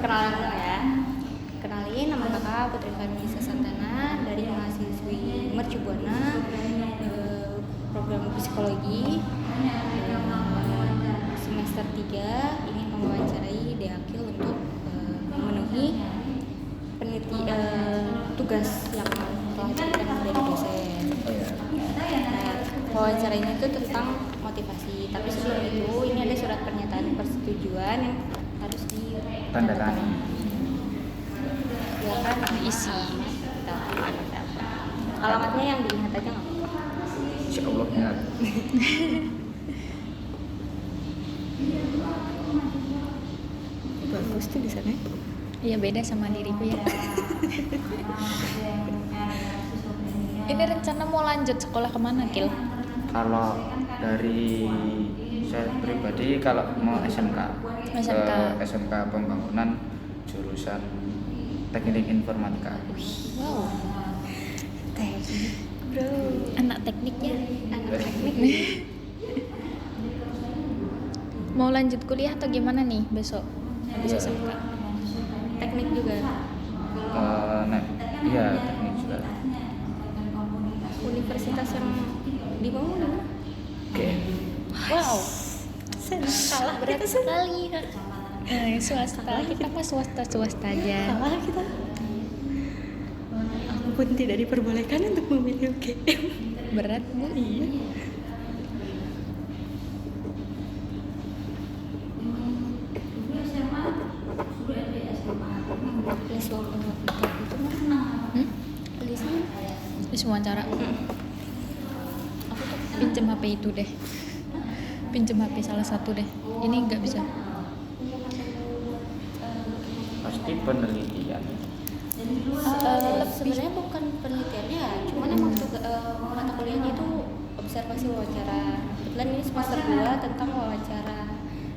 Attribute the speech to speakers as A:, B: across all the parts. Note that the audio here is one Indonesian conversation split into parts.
A: Perkenalan dulu ya. Kenalin, nama kakak Putri Vanessa Santana dari mahasiswi Mercubuana, program psikologi, semester 3, ingin mewawancarai Deakil untuk memenuhi tugas yang telah diberikan dari dosen. Nah, wawancara ini itu tentang motivasi, tapi sebelum itu ini ada surat pernyataan persetujuan yang harus ditandatangani. Silakan isi. Alamatnya yang diingat aja nggak apa-apa.
B: Insya Allah ingat.
A: Bagus tuh di sana.
C: Iya, beda sama diriku ya. Ini rencana mau lanjut sekolah kemana, Kil?
B: Kalau dari saya pribadi kalau mau SMK ke SMK Pembangunan jurusan Teknik Informatika.
C: Wow,
A: Teknik, bro.
C: anak tekniknya.
A: Anak teknik.
C: Mau lanjut kuliah atau gimana nih besok habis SMK?
A: Teknik juga.
B: Iya teknik juga.
A: Universitas yang dibangun di mana?
B: Oke.
C: Wow,
A: Salah
C: berat
A: kita
C: sekali. Swasta, kita mah swasta aja.
A: Salah kita. Aku pun tidak diperbolehkan untuk memilih UGM.
C: Berat, Bu.
A: Iya. Les waktu itu mana? Lesnya
C: Di semua cara.
A: aku tuh
C: Pinjem HP itu deh. Pinjem HP salah satu deh. Ini nggak bisa.
B: Pasti penelitian.
A: sebenarnya bukan penelitiannya, cuman emang mata kuliahnya itu observasi wawancara. Kebetulan ini semester 2 tentang wawancara.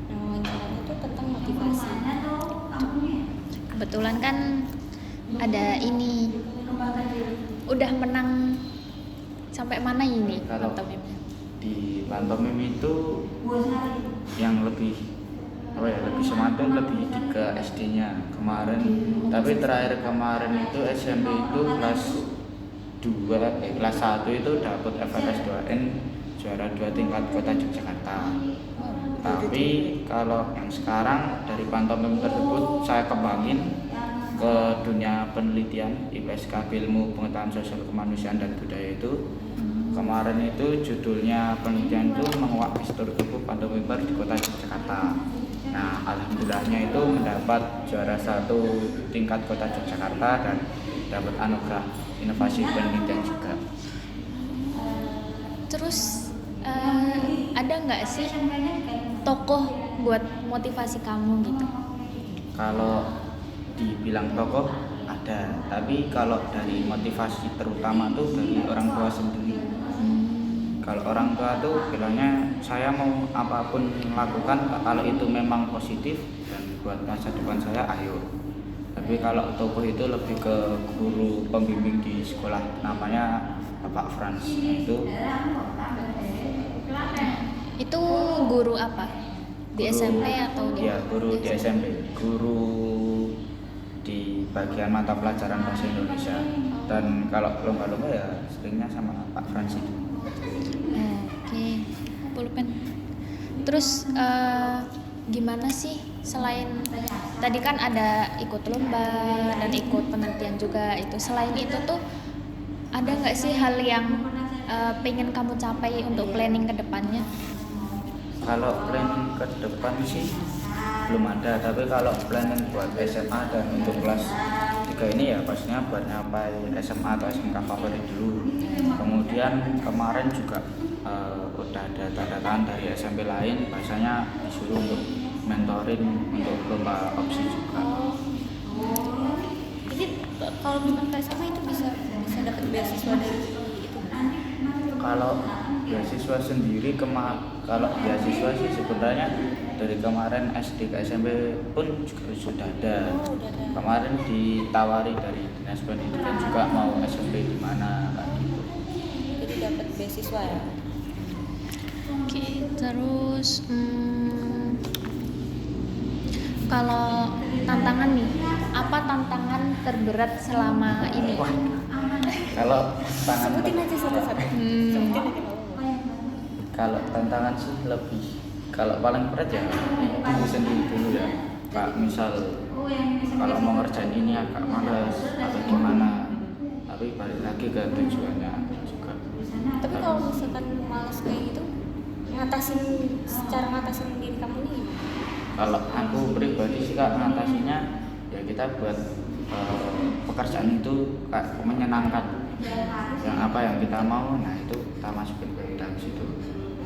A: Nah, wawancaranya itu tentang motivasi.
C: Kebetulan kan ada ini. Udah menang sampai mana ini
B: Kalau
C: pantomimnya?
B: di pantomim itu yang lebih lebih semangat lebih di ke SD-nya kemarin, tapi terakhir kemarin itu SMP itu kelas 2 kelas 1 itu dapat FLS 2N juara 2 tingkat kota Yogyakarta. Tapi kalau yang sekarang dari pantomim tersebut saya kembangin ke dunia penelitian IPSK, ilmu pengetahuan sosial kemanusiaan dan budaya itu. Kemarin itu judulnya penelitian itu menguak gestur tubuh pantomimer di kota Yogyakarta. Nah, alhamdulillahnya itu mendapat juara 1 tingkat kota Yogyakarta dan dapat anugerah inovasi penelitian juga.
C: Terus ada nggak sih tokoh buat motivasi kamu gitu?
B: Kalau dibilang tokoh ada, tapi kalau dari motivasi terutama tuh dari orang tua sendiri. Kalau orang tua tuh bilangnya saya mau apapun lakukan kalau itu memang positif dan buat masa depan saya, ayo. Tapi kalau tokoh itu lebih ke guru pembimbing di sekolah, namanya Bapak Frans.
C: Itu guru apa? Di SMP atau di?
B: Iya, guru di SMP. Guru di bagian mata pelajaran bahasa Indonesia. Dan kalau lomba-lomba ya seringnya sama Pak Frans itu.
C: Oke, pulpen. Terus gimana sih selain tadi kan ada ikut lomba dan ikut penelitian juga itu, selain itu tuh ada nggak sih hal yang pengen kamu capai untuk planning ke depannya?
B: Kalau planning ke depan sih belum ada, tapi kalau planning buat SMA dan untuk kelas 3 ini ya pastinya buat nyampai SMA atau SMK favorit dulu. Kemudian kemarin juga udah ada tanda tangan dari SMP lain, bahasanya disuruh untuk mentoring untuk lomba opsi juga.
A: Jadi kalau misalkan ke SMA itu bisa dapat beasiswa dari itu.
B: Kalau beasiswa sendiri kalau beasiswa sih sebenarnya dari kemarin SD ke SMP pun juga sudah ada. Kemarin ditawari dari Dinas Pendidikan juga mau SMP di mana kayak gitu.
A: Jadi dapat beasiswa ya.
C: Oke, terus kalau tantangan tantangan nih. Apa tantangan terberat selama ini?
B: Wah, kalau tantangan
A: Sebutin aja satu-satu. Sebutin aja.
B: kalau tantangan sih lebih, kalau paling berat ya diri sendiri dulu ya. Kak, misal kalau mau ngerjain ini agak malas atau gimana, tapi balik lagi ke tujuannya juga.
A: Tapi kalau misalkan malas kayak gitu, ngatasin diri kamu nih gimana?
B: Kalau aku pribadi sih Kak, ngatasinya ya kita buat pekerjaan itu kayak menyenangkan. Yang apa yang kita mau, nah itu kita masukin ke dalam situ.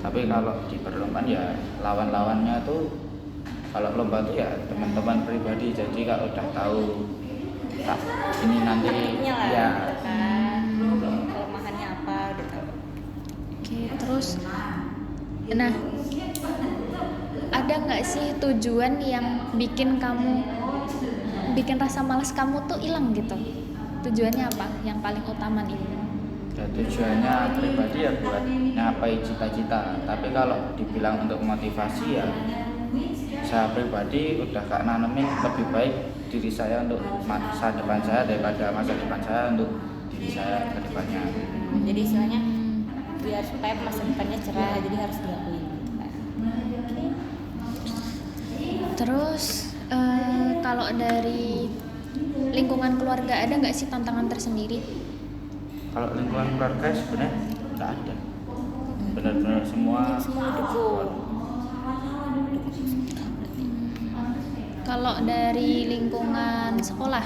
B: Tapi kalau di perlombaan ya lawan-lawannya tuh, kalau lomba tuh ya teman-teman pribadi, jadi kalau udah tahu tak ini nanti
A: Taktiknya lah,
B: ya
A: gitu kan. Kelemahannya apa udah tahu.
C: Oke, terus nah ada nggak sih tujuan yang bikin rasa malas kamu tuh hilang gitu? Tujuannya apa yang paling utama nih?
B: ya tujuannya pribadi ya buat nyapai cita-cita. Tapi kalau dibilang untuk motivasi ya saya pribadi udah gak nanemin lebih baik diri saya untuk masa depan saya daripada masa depan saya untuk diri saya ke depannya.
A: Jadi istilahnya biar supaya masa depannya cerah, jadi harus dilakuin gitu kan. Oke.
C: Terus kalau dari lingkungan keluarga ada nggak sih tantangan tersendiri?
B: Kalau lingkungan keluarga sebenarnya nggak ada, benar-benar semua
A: Dukung.
C: Kalau dari lingkungan sekolah,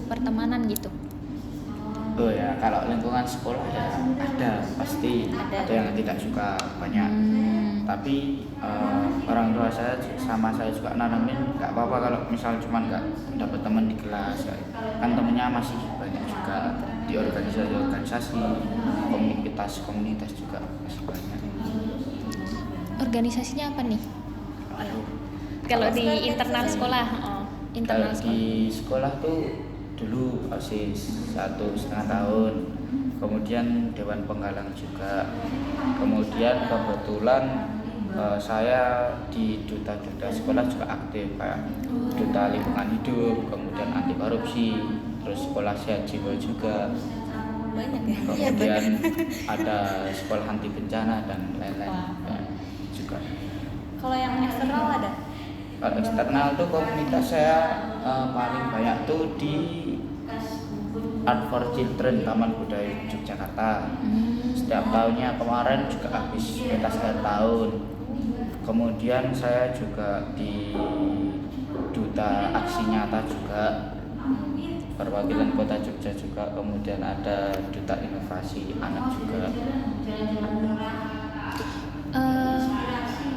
C: pertemanan gitu.
B: Oh ya, kalau lingkungan sekolah ya ada, pasti ada yang tidak suka banyak. Tapi orang tua saya sama saya juga nanamin nggak apa-apa kalau misal cuma nggak dapat teman di kelas, kan temennya masih banyak juga di organisasi, komunitas juga masih banyak.
C: Organisasinya apa nih?
B: Aduh,
C: Kalau di internal sekolah, internal
B: kalau
C: sekolah.
B: di sekolah tuh dulu OSIS 1,5 tahun, kemudian Dewan Penggalang juga, kemudian kebetulan saya di duta-duta sekolah juga aktif, kayak duta lingkungan hidup, kemudian anti korupsi, terus sekolah sehat jiwa juga,
A: Banyak ya.
B: kemudian ada sekolah anti bencana dan lain-lain ya, juga.
A: Kalau yang eksternal ada?
B: Kalau eksternal tuh komunitas saya paling banyak tuh di Art for Children Taman Budaya Yogyakarta. Setiap tahunnya, kemarin juga habis pentas akhir tahun. Kemudian saya juga di Duta Aksi Nyata juga, perwakilan Kota Jogja juga, kemudian ada Duta Inovasi Anak juga.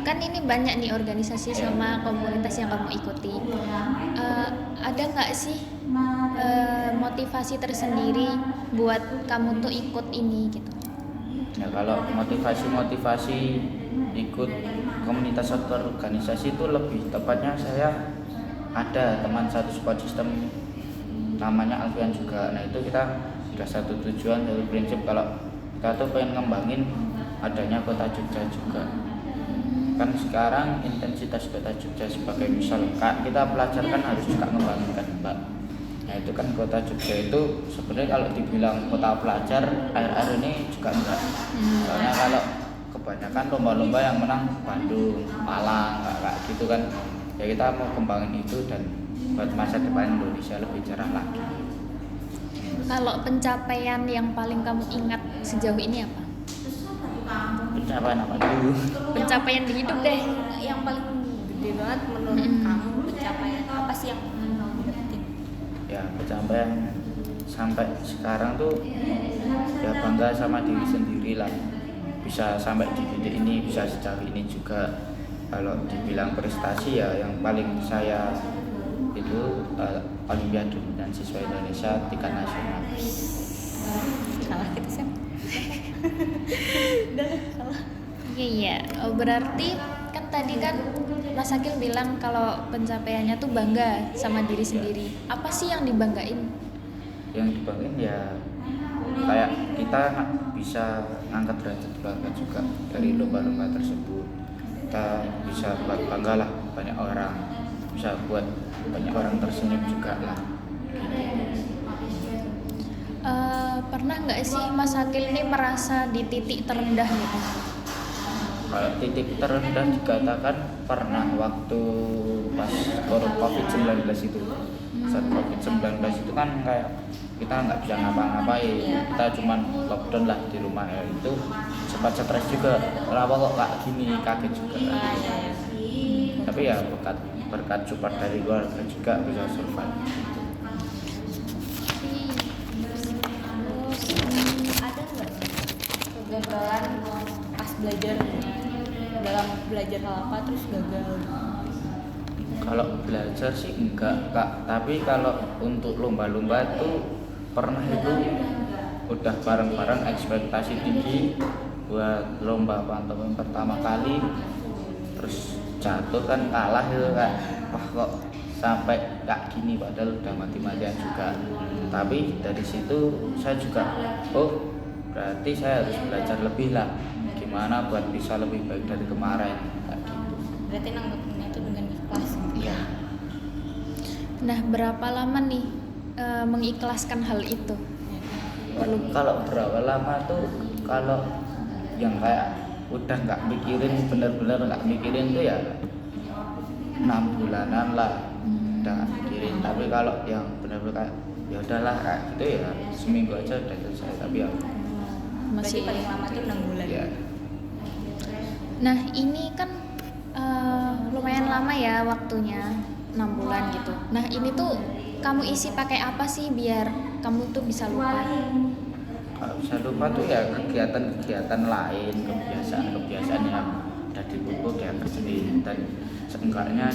C: Kan ini banyak nih organisasi sama komunitas yang kamu ikuti. Ada nggak sih motivasi tersendiri buat kamu tuh ikut ini gitu?
B: Ya kalau motivasi ikut komunitas atau organisasi itu lebih tepatnya saya ada teman satu support system namanya Alfian juga. Nah itu kita sudah satu tujuan, satu prinsip kalau kita tuh pengen ngembangin adanya Kota Jogja juga. Kan sekarang intensitas Kota Jogja sebagai misal kita pelajar kan harus juga ngembangin kan Mbak. Nah itu kan Kota Jogja itu sebenarnya kalau dibilang kota pelajar akhir-akhir ini juga enggak. Soalnya kalau kebanyakan lomba-lomba yang menang Bandung, Malang, kayak gitu kan. Ya kita mau kembangin itu dan buat masa depan Indonesia lebih cerah lagi.
C: Kalau pencapaian yang paling kamu ingat sejauh ini apa?
B: Pencapaian apa dulu?
C: Pencapaian di hidup deh.
A: Yang paling gede banget menurut kamu pencapaian apa sih yang dapetin?
B: Ya pencapaian sampai sekarang tuh ya bangga sama diri sendiri lah, bisa sampai di titik ini, bisa sejauh ini juga. Kalau dibilang prestasi ya yang paling saya itu Olimpiade dan siswa Indonesia tingkat nasional.
A: Kalah kita sih. Udah kalah.
C: Iya. Berarti kan tadi kan Mas Akil bilang kalau pencapaiannya tuh bangga sama diri sendiri. Apa sih yang dibanggain?
B: Yang dibanggain ya kayak kita bisa ngangkat derajat keluarga juga dari lomba-lomba tersebut. Kita bisa buat bangga lah banyak orang, bisa buat banyak orang tersenyum juga lah.
C: Pernah nggak sih Mas Akil ini merasa di titik terendah gitu?
B: Kalau titik terendah dikatakan pernah waktu pas COVID-19 itu. Saat COVID-19 itu kan kayak kita nggak bisa ngapa-ngapain, kita cuman lockdown lah di rumah ya. Itu sempat stres juga, kenapa kok kayak gini, kaget juga. Tapi ya berkat support dari keluarga juga bisa survive.
A: Terus ada nggak kegagalan pas belajar dalam belajar hal apa terus gagal?
B: Kalau belajar sih enggak Kak, tapi kalau untuk lomba-lomba itu pernah itu udah bareng-bareng ekspektasi tinggi buat lomba pantomim pertama kali, terus jatuh kan kalah itu Kak. Wah kok sampai kayak gini padahal udah mati-matian juga. Tapi dari situ saya juga berarti saya harus belajar lebih lah, gimana buat bisa lebih baik dari kemarin kayak gitu.
A: Berarti nanggepinnya itu dengan ikhlas gitu.
B: Iya.
C: Nah, berapa lama nih mengikhlaskan hal itu?
B: Kalau berapa lama tuh, kalau yang kayak udah nggak mikirin, bener-bener nggak mikirin tuh ya 6 bulanan lah udah nggak mikirin. Tapi kalau yang bener-bener kayak ya udahlah kayak gitu ya seminggu aja udah selesai. Tapi ya
A: Berarti paling lama tuh 6 bulan.
B: ya
C: Nah, ini kan lumayan lama ya waktunya, 6 bulan gitu. Nah, ini tuh kamu isi pakai apa sih biar kamu tuh bisa lupa?
B: kalau bisa lupa tuh ya kegiatan-kegiatan lain, kebiasaan-kebiasaan yang udah di buku ya kerjain, dan seenggaknya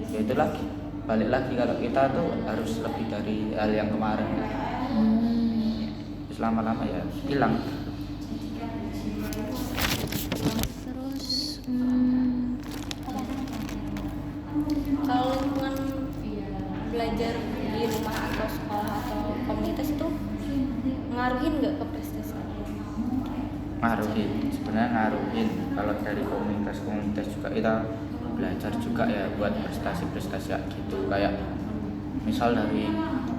B: ya itu lagi balik lagi kalau kita tuh harus lebih dari hal yang kemarin. Terus lama-lama ya hilang.
C: Terus
A: Kalau lingkungan belajar di rumah atau sekolah atau komunitas itu ngaruhin nggak ke prestasi?
B: Ngaruhin, sebenarnya ngaruhin. Kalau dari komunitas juga kita belajar juga ya buat prestasi-prestasi kayak gitu, kayak misal dari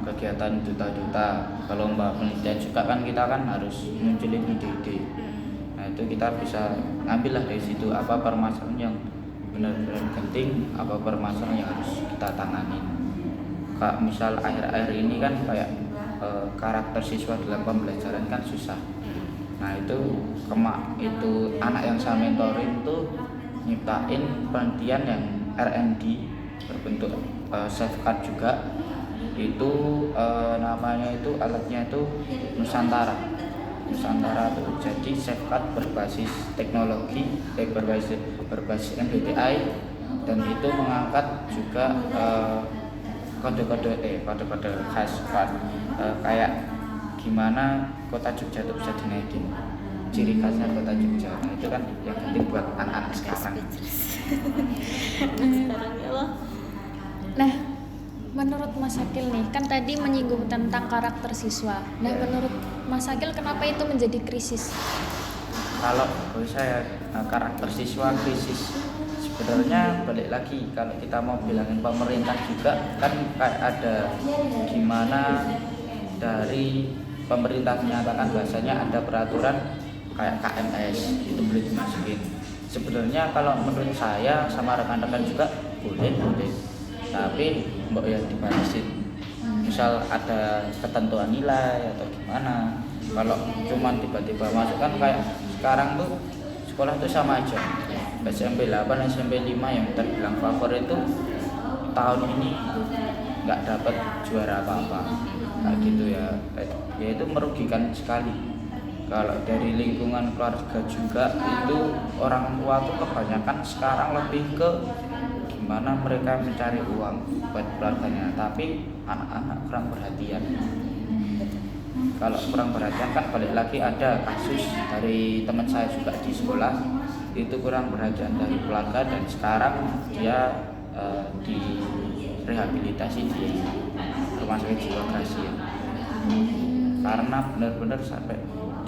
B: kegiatan duta-duta ke lomba penelitian juga kan kita kan harus munculin ide-ide. Nah itu kita bisa ngambil lah dari situ apa permasalahan yang benar-benar penting, apa permasalahan yang harus kita tangani. Kayak misal akhir-akhir ini kan kayak karakter siswa dalam pembelajaran kan susah. Nah itu anak yang saya mentorin tuh nyiptain penelitian yang R&D berbentuk safeguard juga. Itu namanya itu alatnya itu Nusantara tuh jadi safeguard berbasis teknologi berbasis MBTI, dan itu mengangkat juga kode-kode khas kayak gimana kota Jogja itu bisa dinaikin, ciri khasnya kota Jogja. Nah itu kan yang penting buat anak-anak sekarang.
A: Sekarang ya loh.
C: nah, menurut Mas Akil nih, kan tadi menyinggung tentang karakter siswa. Nah, menurut Mas Akil kenapa itu menjadi krisis?
B: Kalau bagi saya karakter siswa krisis sebenarnya balik lagi kalau kita mau bilangin pemerintah juga kan kayak ada gimana dari pemerintah menyatakan bahasanya ada peraturan kayak KMS itu boleh dimasukin. Sebenarnya kalau menurut saya sama rekan-rekan juga boleh, tapi mbak ya dibatasin. Misal ada ketentuan nilai atau gimana. Kalau cuman tiba-tiba masukkan kayak sekarang tuh sekolah tuh sama aja. SMP 8, SMP 5 yang terbilang favorit itu tahun ini nggak dapat juara apa-apa. Kayak gitu ya itu merugikan sekali. Kalau dari lingkungan keluarga juga itu orang tua tuh kebanyakan sekarang lebih ke gimana mereka mencari uang buat keluarganya, tapi anak-anak kurang perhatian. Kalau kurang perhatian kan balik lagi ada kasus dari teman saya juga di sekolah itu kurang perhatian dari keluarga, dan sekarang dia di rehabilitasi di rumah sakit jiwa Gracia karena benar-benar sampai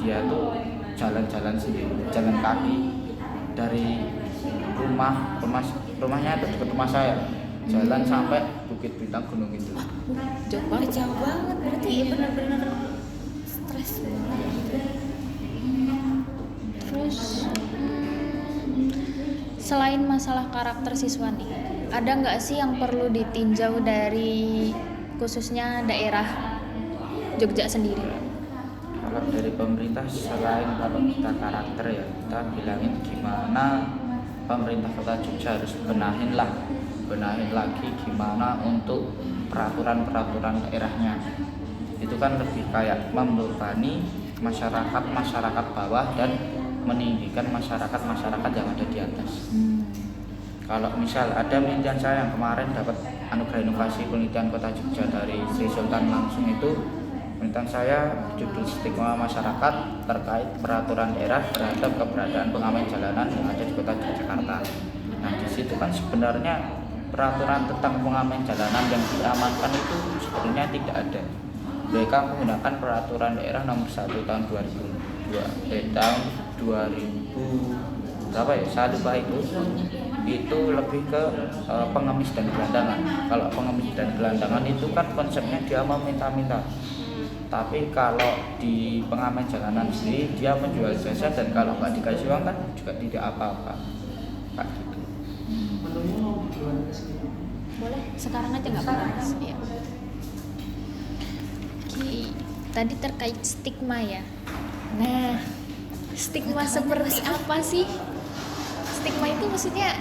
B: dia tuh jalan-jalan sendiri, jalan kaki dari rumahnya itu dekat rumah saya jalan sampai Bukit Bintang Gunung itu.
C: Jauh banget.
A: Jauh banget berarti
C: Iya.
A: benar-benar stres banget gitu.
C: Terus selain masalah karakter siswa nih, ada nggak sih yang perlu ditinjau dari khususnya daerah Jogja sendiri?
B: Kalau dari pemerintah, selain kalau kita karakter ya, kita bilangin gimana pemerintah Kota Jogja harus benahin lagi gimana untuk peraturan daerahnya. Itu kan lebih kayak membebani masyarakat bawah dan meninggikan masyarakat yang ada di atas. Kalau misal ada penelitian saya yang kemarin dapat anugerah inovasi penelitian Kota Jogja dari Sri Sultan langsung, itu penelitian saya judul stigma masyarakat terkait peraturan daerah terhadap keberadaan pengamen jalanan yang ada di Kota Yogyakarta. Nah, di situ kan sebenarnya peraturan tentang pengamen jalanan yang diamankan itu sebenarnya tidak ada. Mereka menggunakan peraturan daerah nomor 1 tahun 2002 tahun 2000 berapa ya? Saya lupa itu lebih ke pengemis dan gelandangan. Kalau pengemis dan gelandangan itu kan konsepnya dia meminta-minta. Tapi kalau di pengamen jalanan sendiri dia menjual jasa, dan kalau nggak dikasih uang kan juga tidak apa-apa. Kayak gitu.
C: Boleh, sekarang aja nggak apa-apa. Ya. Oke, tadi terkait stigma ya. Nah, stigma seperti apa sih? Stigma itu maksudnya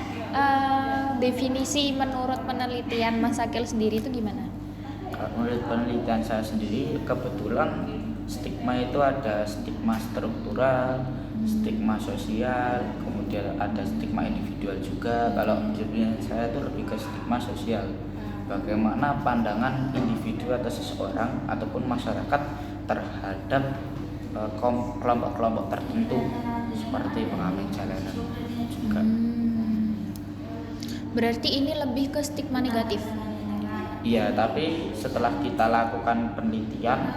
C: definisi menurut penelitian Mas Akil sendiri itu gimana?
B: Menurut penelitian saya sendiri, kebetulan stigma itu ada stigma struktural, stigma sosial, kemudian ada stigma individual juga. Kalau jadinya saya itu lebih ke stigma sosial. Bagaimana pandangan individu atau seseorang ataupun masyarakat terhadap kelompok-kelompok tertentu seperti pengamen jalanan juga.
C: Berarti ini lebih ke stigma negatif.
B: Iya, tapi setelah kita lakukan penelitian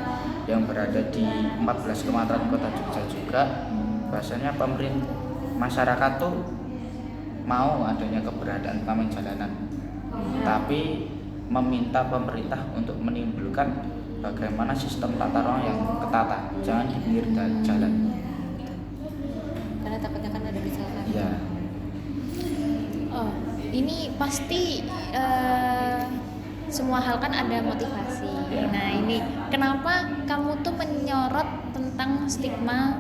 B: yang berada di 14 kecamatan Kota Jogja juga, bahasanya masyarakat tuh mau adanya keberadaan pengamen jalanan, tapi meminta pemerintah untuk menimbulkan bagaimana sistem tata ruang yang ketata, jangan di pinggir jalan.
A: Karena takutnya kan ada kecelakaan.
B: Iya.
C: Oh, ini pasti semua hal kan ada motivasi. Nah, ini kenapa kamu tuh menyorot tentang stigma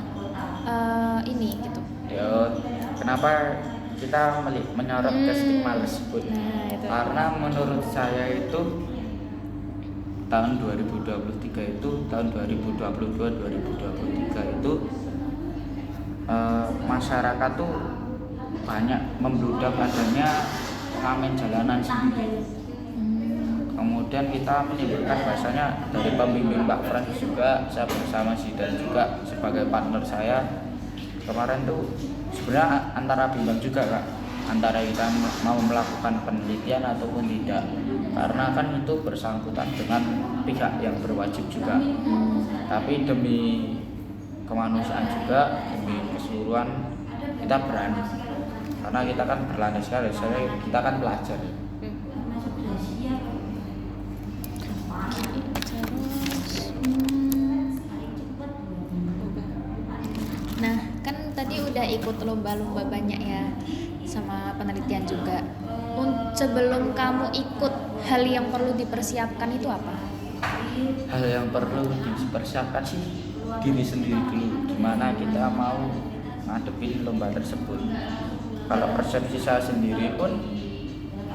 C: ini gitu?
B: Ya, kenapa kita menyorot ke stigma tersebut?
C: Nah, itu.
B: Karena menurut saya itu tahun 2023 itu tahun 2022-2023 itu masyarakat tuh banyak membludak adanya pengamen jalanan sendiri. Kemudian kita menimbulkan bahasanya dari pembimbing Mbak Frans juga, saya bersama Zidan juga sebagai partner saya kemarin tuh sebenarnya antara bimbang juga Kak, antara kita mau melakukan penelitian ataupun tidak, karena kan itu bersangkutan dengan pihak yang berwajib juga. Tapi demi kemanusiaan juga, demi keseluruhan kita berani, karena kita kan berlandaskan kita kan pelajar.
C: Nah, kan tadi udah ikut lomba-lomba banyak ya, sama penelitian juga. Sebelum kamu ikut, hal yang perlu dipersiapkan itu apa?
B: Hal yang perlu dipersiapkan sih diri sendiri dulu, gimana kita mau ngadepin lomba tersebut. Kalau persepsi saya sendiri pun,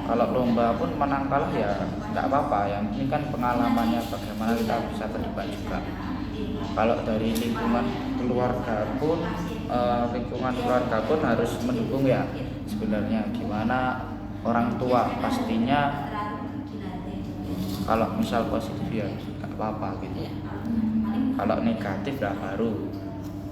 B: kalau lomba pun menang kalah ya nggak apa-apa, yang penting kan pengalamannya bagaimana kita bisa terlibat juga. Kalau dari lingkungan keluarga pun harus mendukung ya sebenarnya. Gimana orang tua pastinya kalau misal positif ya nggak apa-apa gitu, kalau negatif lah baru.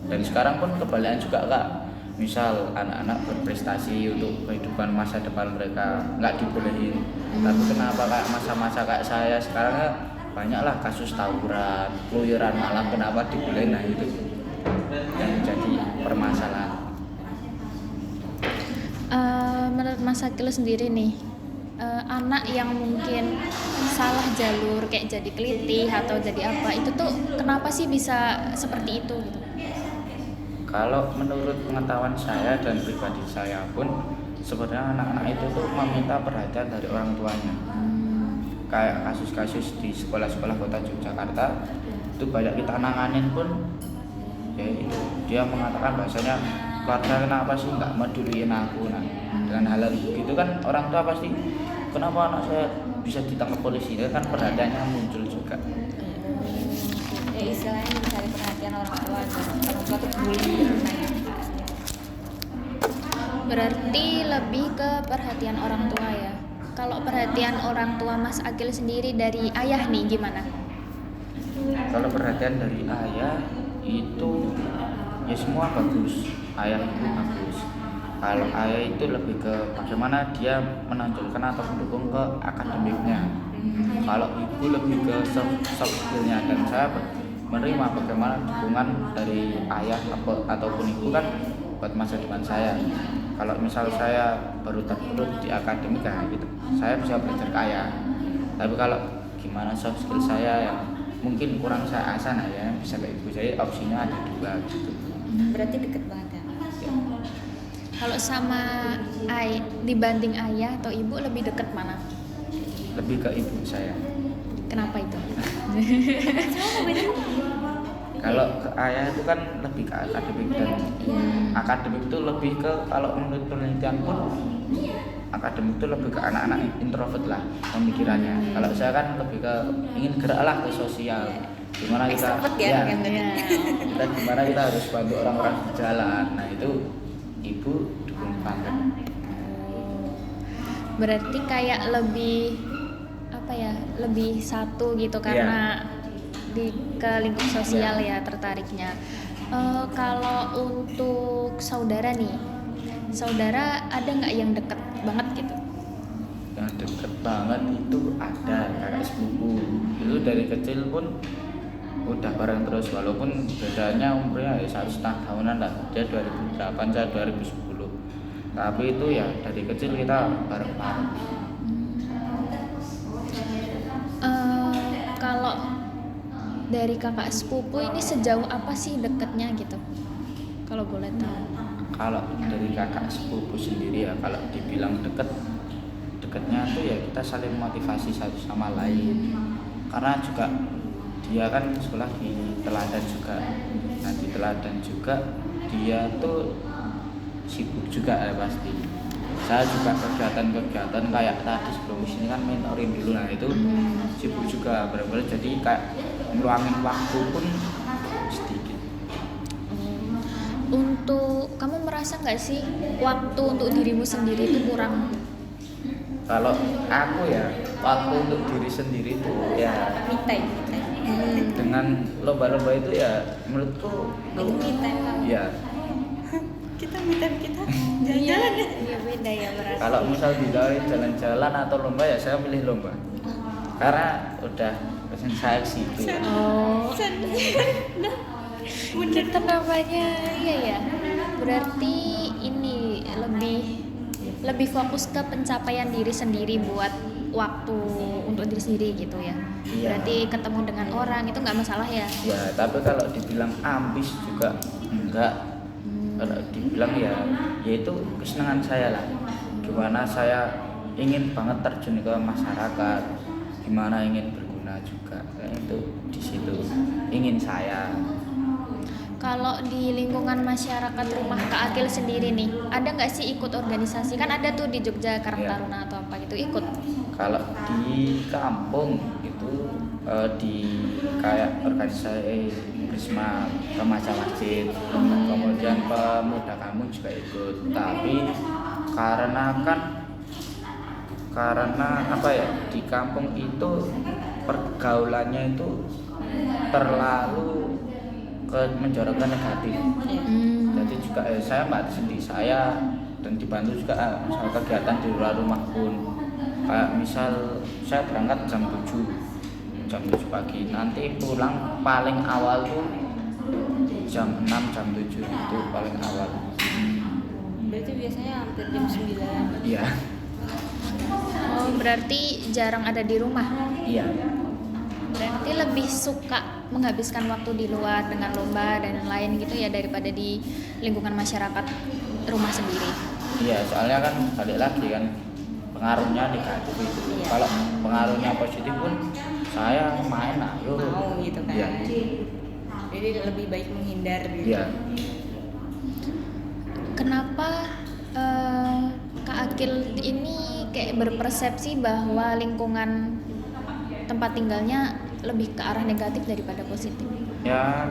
B: Dan sekarang pun kebalikan juga Kak, misal anak-anak berprestasi untuk kehidupan masa depan mereka nggak dibolehin, tapi kenapa kayak masa-masa kayak saya sekarang banyaklah kasus tawuran, keluyuran malam, kenapa dibolehin? Nah itu yang jadi permasalahan.
C: Menurut Mas Akil sendiri nih, anak yang mungkin salah jalur kayak jadi kelitih atau jadi apa, itu tuh kenapa sih bisa seperti itu gitu?
B: Kalau menurut pengetahuan saya dan pribadi saya pun sebenarnya anak-anak itu tuh meminta perhatian dari orang tuanya. Kayak kasus-kasus di sekolah-sekolah kota Yogyakarta itu banyak kita nanganin pun ya itu dia mengatakan bahasanya keluarga kenapa sih nggak meduliin aku. Nah dengan hal begitu kan orang tua pasti kenapa anak saya bisa ditangkap polisi, itu kan perhatiannya muncul juga.
A: Ya istilahnya mencari perhatian orang tua tuh bullying.
C: Berarti lebih ke perhatian orang tua ya. Kalau perhatian orang tua Mas Akil sendiri dari ayah nih gimana?
B: Kalau perhatian dari ayah itu ya semua bagus, ayah itu bagus. Kalau ayah itu lebih ke bagaimana dia menonjolkan atau mendukung ke akademiknya. Kalau ibu lebih ke soft skillnya, dan saya menerima bagaimana dukungan dari ayah ataupun ibu kan buat masa depan saya. Kalau misal saya baru terpuruk di akademik kan gitu, saya bisa belajar ke ayah. Tapi kalau gimana soft skill saya yang mungkin kurang saya asah, nah ya bisa ke ibu. Jadi opsinya ada dua gitu.
A: Berarti deket banget ya.
C: Kalau sama dibanding ayah atau ibu lebih dekat mana?
B: Lebih ke ibu saya.
C: Kenapa itu?
B: Kalau ke ayah itu kan lebih ke akademik, dan akademik itu lebih ke, kalau menurut penelitian pun akademik itu lebih ke anak-anak introvert lah pemikirannya. Kalau saya kan lebih ke ingin gerak lah ke sosial. Gimana kita gimana kita harus bantu orang-orang di jalan. Nah itu ibu dukung banget.
C: Berarti kayak lebih apa ya, lebih satu gitu karena ke lingkup sosial ya tertariknya. Kalau untuk saudara nih, saudara ada nggak yang deket banget gitu?
B: Yang deket banget itu ada kakak sepupu. Itu dari kecil pun udah bareng terus, walaupun bedanya umurnya ya 1,5 tahunan lah. Dia 2008, saya 2010. Tapi itu ya dari kecil kita bareng-bareng.
C: Kalau dari kakak sepupu ini sejauh apa sih deketnya gitu? Kalau boleh tahu.
B: Kalau dari kakak sepupu sendiri ya, kalau dibilang deketnya tuh ya kita saling motivasi satu sama lain. Karena juga dia kan sekolah di Teladan juga. Nah di Teladan juga dia tuh sibuk juga ya pasti. Saya juga kegiatan-kegiatan kayak tadi sebelum sini kan mentorin dulu, nah itu sibuk juga benar-benar, jadi kayak ngeluangin waktu pun sedikit.
C: Untuk kamu merasa nggak sih waktu untuk dirimu sendiri itu kurang?
B: Kalau aku ya waktu untuk diri sendiri itu ya
A: Me time.
B: dengan lomba-lomba itu ya menurutku
A: Itu me time kamu.
B: ya.
A: Kita me time kita jalan-jalan ya.
C: Iya beda ya berarti.
B: Kalau misal ditawarin jalan-jalan atau lomba ya saya pilih lomba, karena udah pesen saya ke situ ya.
C: Oh, kita namanya iya ya. Berarti ini lebih fokus ke pencapaian diri sendiri buat waktu untuk diri sendiri gitu ya.
B: Iya.
C: Berarti ketemu dengan orang itu nggak masalah ya?
B: Ya tapi kalau dibilang ambis juga enggak. Kalau dibilang ya itu kesenangan saya lah. Gimana saya ingin banget terjun ke masyarakat, gimana ingin berguna juga. Itu di situ ingin saya.
C: Kalau di lingkungan masyarakat rumah Kak Akil sendiri nih, ada nggak sih ikut organisasi? Kan ada tuh di Jogja Karang
B: Iya.
C: Taruna atau apa gitu, ikut?
B: Kalau di kampung itu di kayak organisasi Prisma Remaja Masjid, kemudian pemuda kamu juga ikut. Tapi karena apa ya, di kampung itu pergaulannya itu terlalu menjorok ke negatif. Jadi juga saya batasi diri saya dan dibantu juga misal kegiatan di luar rumah pun. Kayak misal saya berangkat jam 7 pagi, nanti pulang paling awal tuh jam 6, jam 7 itu paling awal.
A: Berarti biasanya hampir jam 9.
B: Iya.
C: Oh Oh, berarti jarang ada di rumah.
B: Iya.
C: Berarti lebih suka menghabiskan waktu di luar dengan lomba dan lain gitu ya daripada di lingkungan masyarakat rumah sendiri.
B: Iya, soalnya kan balik lagi kan pengaruhnya negatif itu.
A: Iya.
B: Kalau pengaruhnya positif pun saya main ayo.
A: Mau gitu kan.
B: Iya.
A: Jadi lebih baik menghindar gitu.
B: Iya.
C: Kenapa Kak Akil ini kayak berpersepsi bahwa lingkungan tempat tinggalnya lebih ke arah negatif daripada positif?
B: Ya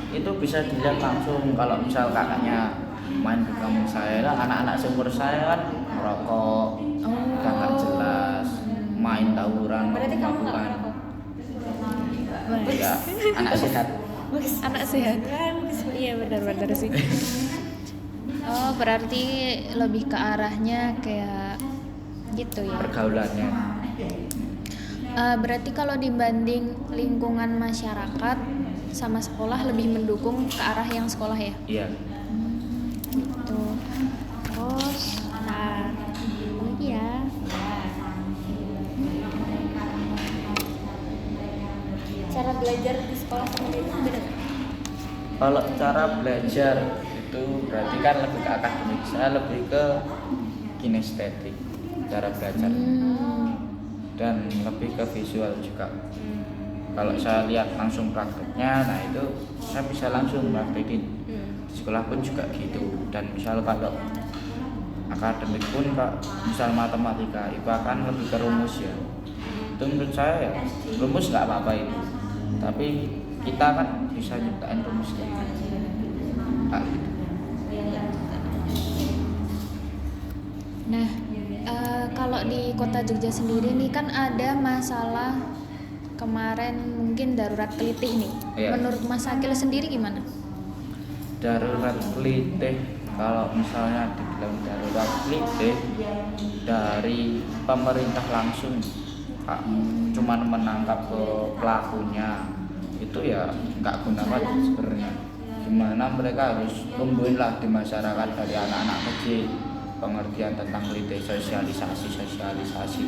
B: itu bisa dilihat langsung kalau misal kakaknya main ke kampung saya lah, anak-anak seumur saya kan merokok, udah nggak jelas, main tawuran,
A: Berarti kamu nggak
B: mabuk-mabukan.
A: merokok?
B: Ya, anak sehat.
C: Anak sehat. Iya benar-benar sih. Oh, berarti lebih ke arahnya kayak gitu ya.
B: Pergaulannya.
C: Berarti kalau dibanding lingkungan masyarakat sama sekolah lebih mendukung ke arah yang sekolah ya?
B: Iya.
C: Gitu. Terus, nah, lagi ya.
A: Cara belajar di sekolah sama di rumah beda nggak?
B: Kalau cara belajar itu berarti kan lebih ke akademik, saya lebih ke kinestetik cara belajar dan lebih ke visual juga. Kalau saya lihat langsung prakteknya, nah itu saya bisa langsung praktekin. Di sekolah pun juga gitu. Dan misal kalau akademik pun misal matematika, IPA kan lebih ke rumus ya. Itu menurut saya ya rumus nggak apa-apa itu. Tapi kita kan bisa nyiptain rumus kayak gitu. Nah, gitu.
C: Nah, kalau di kota Jogja sendiri nih kan ada masalah kemarin mungkin darurat kelitih nih.
B: Iya.
C: Menurut Mas Akil sendiri gimana?
B: Darurat kelitih, kalau misalnya dibilang darurat kelitih dari pemerintah langsung Pak, cuman menangkap ke pelakunya itu ya nggak guna banget sebenarnya. Gimana mereka harus tumbuhin lah di masyarakat dari anak-anak kecil pengertian tentang kelitih, sosialisasi.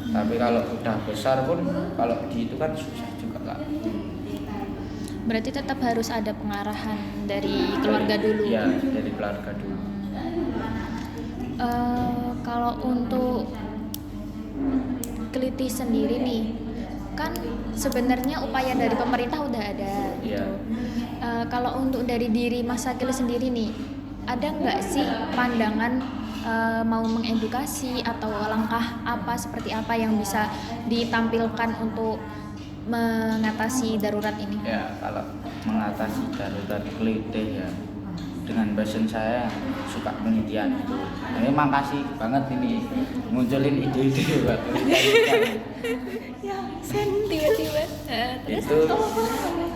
B: Tapi kalau udah besar pun kalau gitu kan susah juga Kak.
C: Berarti tetap harus ada pengarahan dari keluarga dulu.
B: Iya, dari keluarga dulu.
C: Kalau untuk kelitih sendiri nih, kan sebenarnya upaya dari pemerintah udah ada.
B: Iya.
C: Kalau untuk dari diri Mas Akil sendiri nih, ada nggak sih pandangan mau mengedukasi atau langkah apa seperti apa yang bisa ditampilkan untuk mengatasi darurat ini?
B: Ya, kalau mengatasi darurat kelitih ya dengan passion saya yang suka penelitian itu. Ini makasih banget ini munculin ide-ide buat penelitian.
C: Ya, sen tiba-tiba.
B: Itu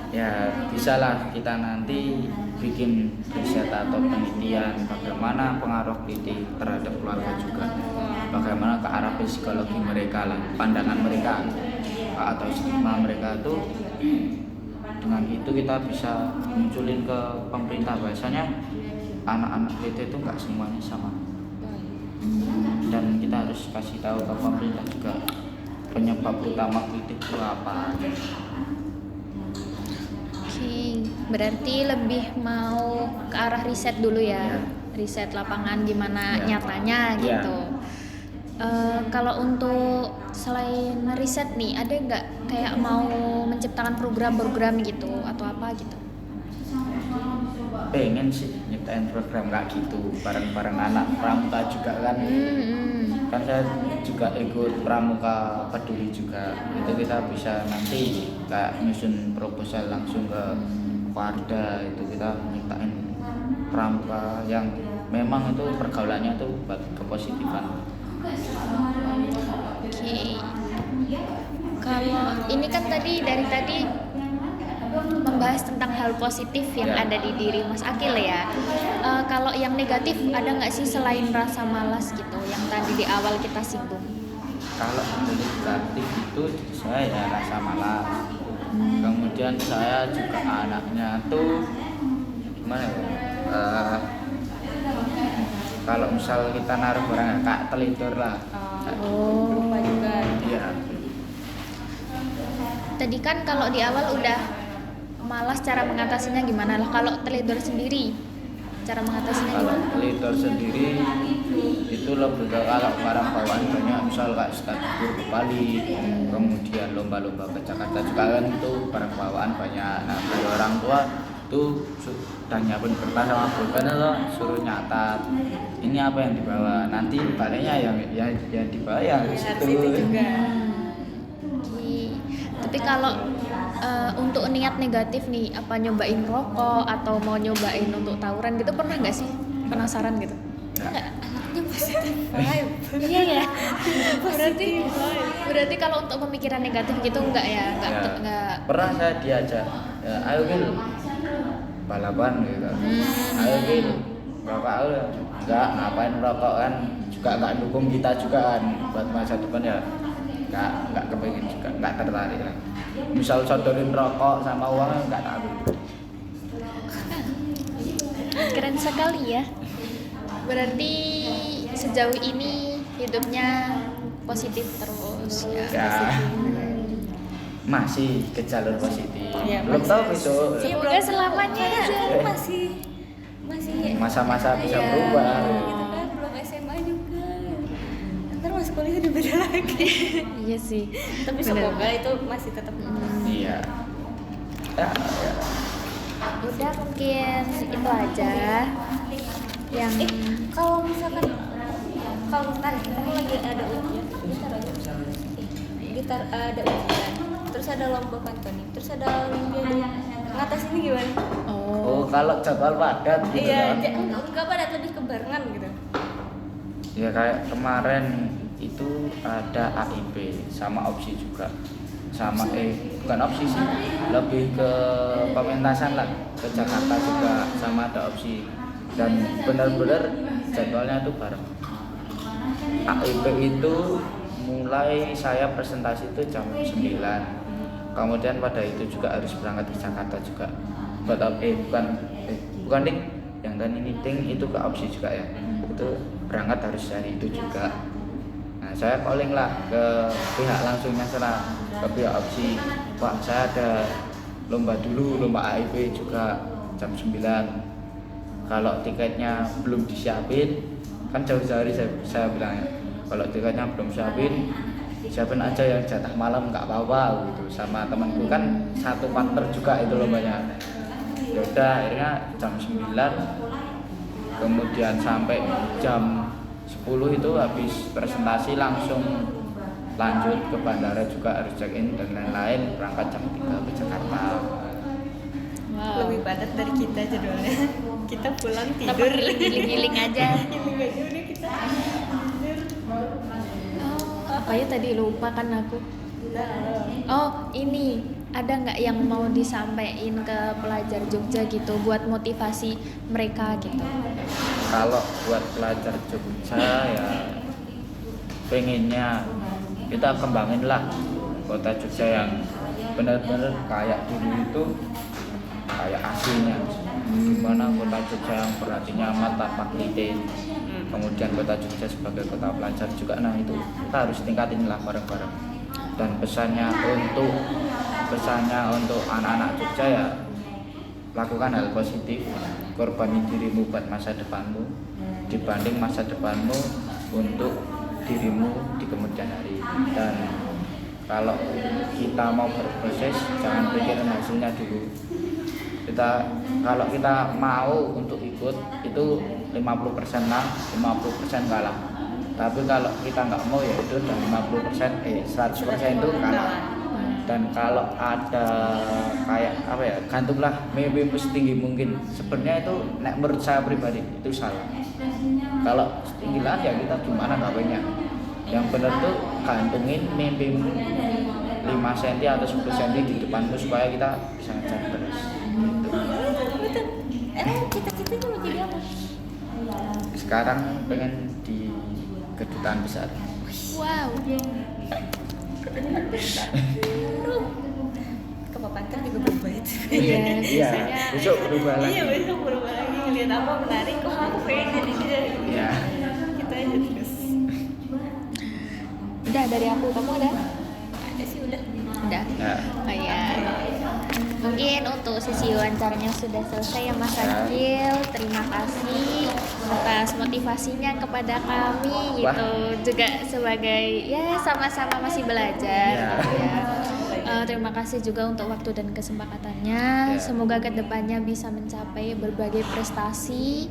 B: ya bisalah kita nanti bikin riset atau penelitian bagaimana pengaruh kelitih terhadap keluarga juga, bagaimana ke arah psikologi mereka lah, pandangan mereka atau stigma mereka tuh. Dengan itu kita bisa munculin ke pemerintah bahasanya anak-anak kelitih itu nggak semuanya sama, dan kita harus kasih tahu ke pemerintah juga penyebab utama kelitih itu apa.
C: Oke, berarti lebih mau ke arah riset dulu ya, riset lapangan gimana nyatanya gitu. Kalau untuk selain riset nih, ada nggak kayak mau menciptakan program-program gitu atau apa gitu?
B: Pengen sih nyiptain program kayak gitu bareng-bareng anak pramuka juga kan. Kan saya juga ikut pramuka peduli juga, itu kita bisa nanti kayak nyusun proposal langsung ke Warda, itu kita nyiptain pramuka yang memang itu pergaulannya tuh buat kepositifan.
C: Oke. Kalau ini kan dari tadi membahas tentang hal positif yang ada di diri Mas Akil ya. Kalau yang negatif ada nggak sih selain rasa malas gitu yang tadi di awal kita singgung?
B: Kalau negatif itu saya ya rasa malas. Kemudian saya juga anaknya tuh gimana ya? Kalau misal kita naruh barang kayak telindur lah.
A: Lupa
B: Iya.
C: Tadi kan kalau di awal udah malas, cara mengatasinya gimana lah? Kalau teledor sendiri, cara mengatasinya
B: Kalau
C: gimana?
B: leader sendiri itu lebih ke kalau barang bawaan banyak, misal kayak status ke Bali, kemudian lomba-lomba ke Jakarta juga kan itu barang bawaan banyak. Nah dari orang tua tuh sudah nyiapin kertas sama pulpen itu suruh nyatat ini apa yang dibawa, nanti baliknya yang dibawa yang
A: Ya,
B: situ.
A: itu juga.
C: Oke. Tapi kalau untuk niat negatif nih, apa nyobain rokok atau mau nyobain untuk tawuran gitu, pernah nggak sih? Penasaran gitu? Enggak.
A: Anaknya positif vibe.
C: Iya ya. Berarti kalau untuk pemikiran negatif gitu enggak ya? Enggak.
B: Pernah saya diajak, ya, ayo Gil balapan gitu, ayo Gil rokok, enggak, ngapain rokok kan juga nggak dukung kita juga kan buat masa depan ya, nggak kepengen juga, nggak tertarik lah. Misal sodorin rokok sama uang nggak tahu.
C: Keren sekali ya. Berarti sejauh ini hidupnya positif terus ya.
B: Ya masih ke jalur positif,
A: Ya,
B: belum
A: masih.
B: tahu besok
C: Semoga selamanya aja.
A: masih
B: masa-masa bisa
A: iya,
B: berubah.
A: gitu kan, belum SMA juga. Ntar masuk kuliah udah beda lagi.
C: Iya sih.
A: Tapi
C: Bener.
A: semoga itu masih tetap
B: Iya. Ya.
C: Udah mungkin itu aja yang
A: kalau misalkan kita lagi ada ujian, gitar ada ujian, terus ada lomba pantun, terus ada olimpiade, ngatasinnya gimana?
B: Oh, kalau jadwal padat gitu
A: Iya,
B: kan.
A: enggak padat, lebih ke barengan gitu.
B: Ya kayak kemarin itu ada AIP sama opsi juga. Sama bukan opsi sih, lebih ke pementasan lah, ke Jakarta juga sama ada opsi. Dan benar-benar jadwalnya tuh bareng. AIP itu mulai saya presentasi itu jam 9. Kemudian pada itu juga harus berangkat ke Jakarta juga. Bukan ding, yang dan ini ding itu ke opsi juga ya. Itu berangkat harus hari itu juga. Nah, saya calling lah ke pihak langsungnya sana, ke pihak opsi. Pak, saya ada lomba dulu, lomba AIP juga jam 9. Kalau tiketnya belum disiapin, kan jauh-jauh hari saya bilangnya, kalau tiketnya belum siapin aja yang jatah malam nggak apa-apa gitu. Sama temanku kan satu partner juga itu lombanya. Yaudah akhirnya jam 9, kemudian sampai jam 10 itu habis presentasi langsung lanjut ke bandara juga harus check in dan lain-lain, berangkat jam 3 ke Jakarta.
A: Lebih padat dari kita jadwalnya. Kita pulang
C: kita
A: tidur.
C: giling-giling aja.
A: Giling aja udah kita tidur.
C: Apa ya tadi lupa kan aku. Oh ini ada nggak yang mau disampaikan ke pelajar Jogja gitu buat motivasi mereka gitu?
B: Kalau buat pelajar Jogja ya pengennya kita kembangin lah kota Jogja yang benar-benar kayak dulu itu kayak aslinya. Dimana kota Jogja yang berarti nyaman tanpa kritik. Kemudian kota Jogja sebagai kota pelajar juga, nah itu kita harus tingkatin lah bareng-bareng. Dan pesannya untuk anak-anak Jogja ya lakukan hal positif, korbani dirimu buat masa depanmu dibanding masa depanmu untuk dirimu di kemudian hari. Dan kalau kita mau berproses jangan pikirin hasilnya dulu. Kalau kita mau untuk ikut itu 50% menang, 50% kalah. Tapi kalau kita nggak mau ya itu udah 100% itu kalah. Dan kalau ada kayak apa ya, gantunglah mimpi setinggi mungkin. Sebenarnya itu menurut saya pribadi itu salah. Kalau setinggi lah ya kita gimana gawenya. Yang benar tuh gantungin mimpi 5 cm atau 10 cm di depanmu supaya kita bisa ngejar terus.
A: Betul. Emang cita-citanya mau jadi apa?
B: Sekarang pengen di kedutaan besar.
C: Wow.
A: Kepapankan juga berubah itu.
C: Iya,
B: Iya,
C: biasanya.
B: besok berubah lagi.
A: Iya, besok berubah lagi, ngeliat apa menarik, kok aku pengen jadi dia.
B: Iya.
A: Kita aja terus.
C: Udah dari aku, kamu ada?
A: Ada sih udah.
C: Udah.
B: Ya.
C: Oh ya. Mungkin untuk sesi wawancaranya sudah selesai ya Mas Akil. Terima kasih atas motivasinya kepada kami gitu. Juga sebagai ya sama-sama masih belajar
B: Ya.
C: gitu ya. Terima kasih juga untuk waktu dan kesempatannya.
B: Ya.
C: Semoga kedepannya bisa mencapai berbagai prestasi.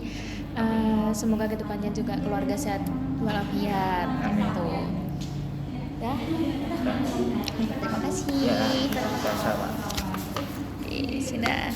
C: Semoga kedepannya juga keluarga sehat walafiat gitu. Ya. Terima kasih.
B: Ya, sama-sama.
C: Oke, sudah.